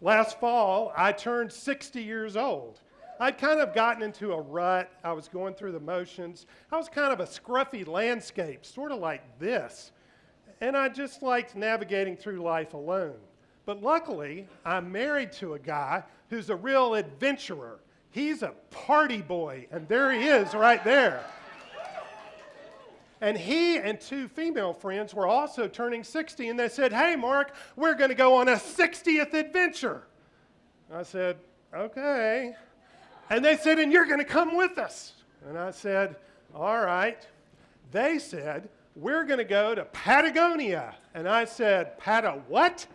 Last fall, I turned 60 years old. I'd kind of gotten into a rut. I was going through the motions. I was kind of a scruffy landscape, sort of like this. And I just liked navigating through life alone. But luckily, I'm married to a guy who's a real adventurer. He's a party boy, and there he is right there. And he and two female friends were also turning 60, and they said, "Hey, Mark, we're going to go on a 60th adventure." I said, "Okay." And they said, "And you're going to come with us." And I said, "All right." They said, "We're going to go to Patagonia." And I said, "Pata what?"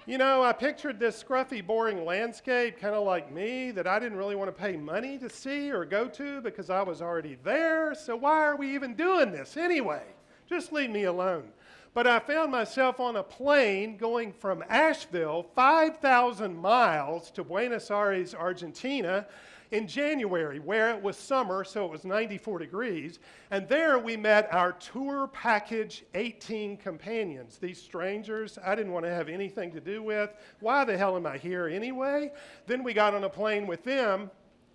You know, I pictured this scruffy, boring landscape, kind of like me, that I didn't really want to pay money to see or go to because I was already there. So why are we even doing this anyway? Just leave me alone. But I found myself on a plane going from Asheville, 5,000 miles, to Buenos Aires, Argentina, in January, where it was summer, so it was 94 degrees. And there we met our tour package 18 companions. These strangers I didn't want to have anything to do with. Why the hell am I here anyway? Then we got on a plane with them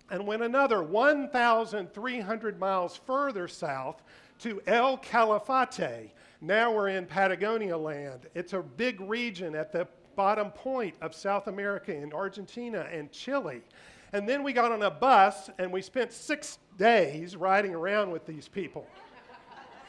and went another 1,300 miles further south to El Calafate. Now we're in Patagonia land. It's a big region at the bottom point of South America in Argentina and Chile. And then we got on a bus, and we spent 6 days riding around with these people.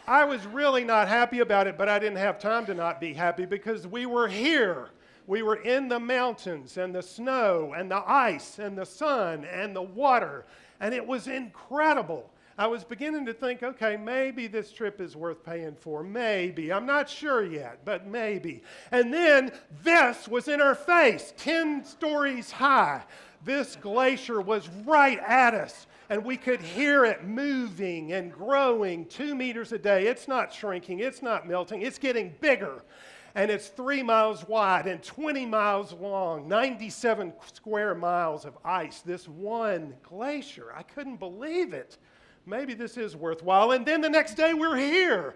I was really not happy about it, but I didn't have time to not be happy because we were here. We were in the mountains and the snow and the ice and the sun and the water, and it was incredible. I was beginning to think, okay, maybe this trip is worth paying for. Maybe. I'm not sure yet, but maybe. And then this was in our face, 10 stories high. This glacier was right at us, and we could hear it moving and growing 2 meters a day. It's not shrinking. It's not melting. It's getting bigger. And it's 3 miles wide and 20 miles long, 97 square miles of ice. This one glacier. I couldn't believe it. Maybe this is worthwhile. And then the next day we're here.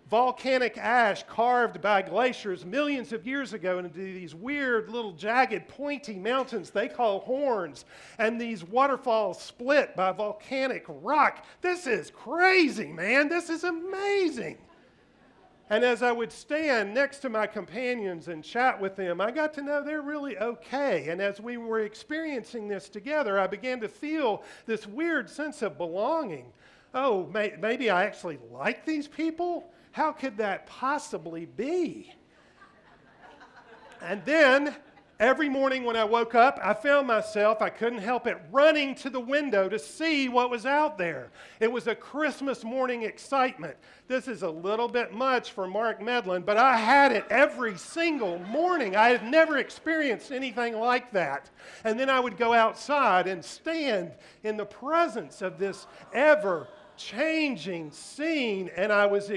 Volcanic ash carved by glaciers millions of years ago into these weird little jagged pointy mountains they call horns. And these waterfalls split by volcanic rock. This is crazy, man. This is amazing. And as I would stand next to my companions and chat with them, I got to know they're really okay. And as we were experiencing this together, I began to feel this weird sense of belonging. Oh, maybe I actually like these people? How could that possibly be? And then, every morning when I woke up, I found myself, I couldn't help it, running to the window to see what was out there. It was a Christmas morning excitement. This is a little bit much for Mark Medlin, but I had it every single morning. I had never experienced anything like that. And then I would go outside and stand in the presence of this ever-changing scene, and I was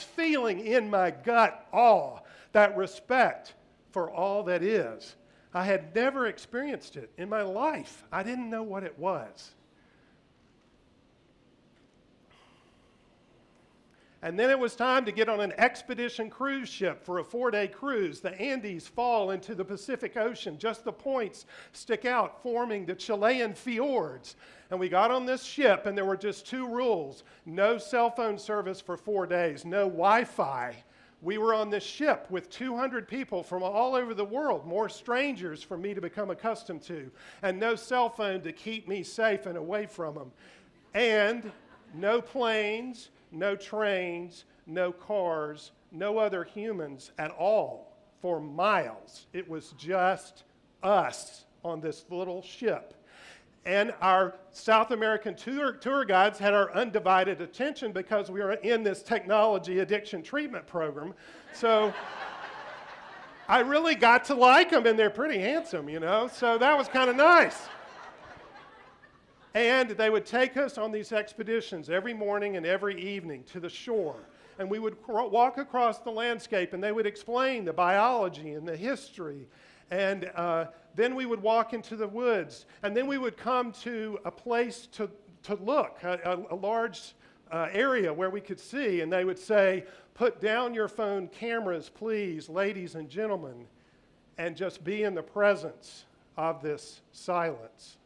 feeling in my gut awe, that respect for all that is. I had never experienced it in my life. I didn't know what it was. And then it was time to get on an expedition cruise ship for a 4-day cruise. The Andes fall into the Pacific Ocean. Just the points stick out, forming the Chilean fjords. And we got on this ship, and there were just 2 rules. No cell phone service for 4 days, no Wi-Fi. We were on this ship with 200 people from all over the world, more strangers for me to become accustomed to, and no cell phone to keep me safe and away from them. And no planes, no trains, no cars, no other humans at all for miles. It was just us on this little ship. And our South American tour guides had our undivided attention because we were in this technology addiction treatment program. So I really got to like them, and they're pretty handsome, you know, so that was kind of nice. And they would take us on these expeditions every morning and every evening to the shore. And we would walk across the landscape, and they would explain the biology and the history. And then we would walk into the woods, and then we would come to a place to look, a large area where we could see, and they would say, "Put down your phone cameras, please, ladies and gentlemen." and just be in the presence of this silence.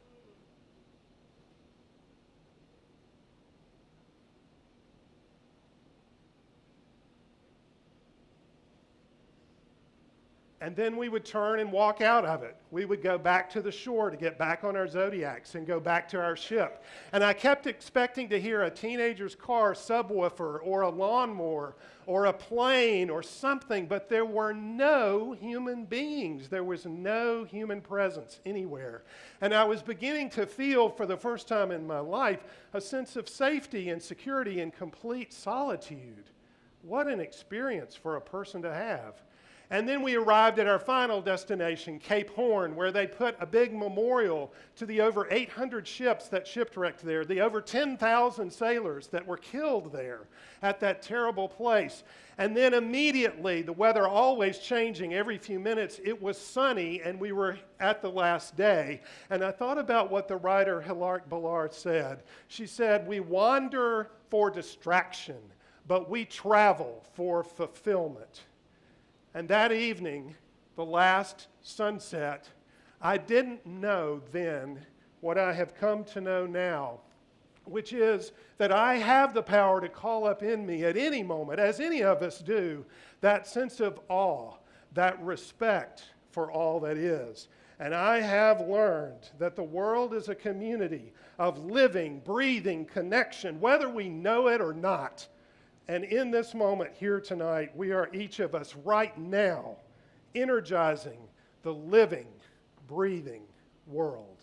And then we would turn and walk out of it. We would go back to the shore to get back on our Zodiacs and go back to our ship. And I kept expecting to hear a teenager's car subwoofer or a lawnmower or a plane or something, but there were no human beings. There was no human presence anywhere. And I was beginning to feel, for the first time in my life, a sense of safety and security and complete solitude. What an experience for a person to have. And then we arrived at our final destination, Cape Horn, where they put a big memorial to the over 800 ships that shipwrecked there, the over 10,000 sailors that were killed there at that terrible place. And then immediately, the weather always changing every few minutes, it was sunny, and we were at the last day. And I thought about what the writer Hilaire Ballard said. She said, "We wander for distraction, but we travel for fulfillment." And that evening, the last sunset, I didn't know then what I have come to know now, which is that I have the power to call up in me at any moment, as any of us do, that sense of awe, that respect for all that is. And I have learned that the world is a community of living, breathing connection, whether we know it or not. And in this moment here tonight, we are each of us right now energizing the living, breathing world.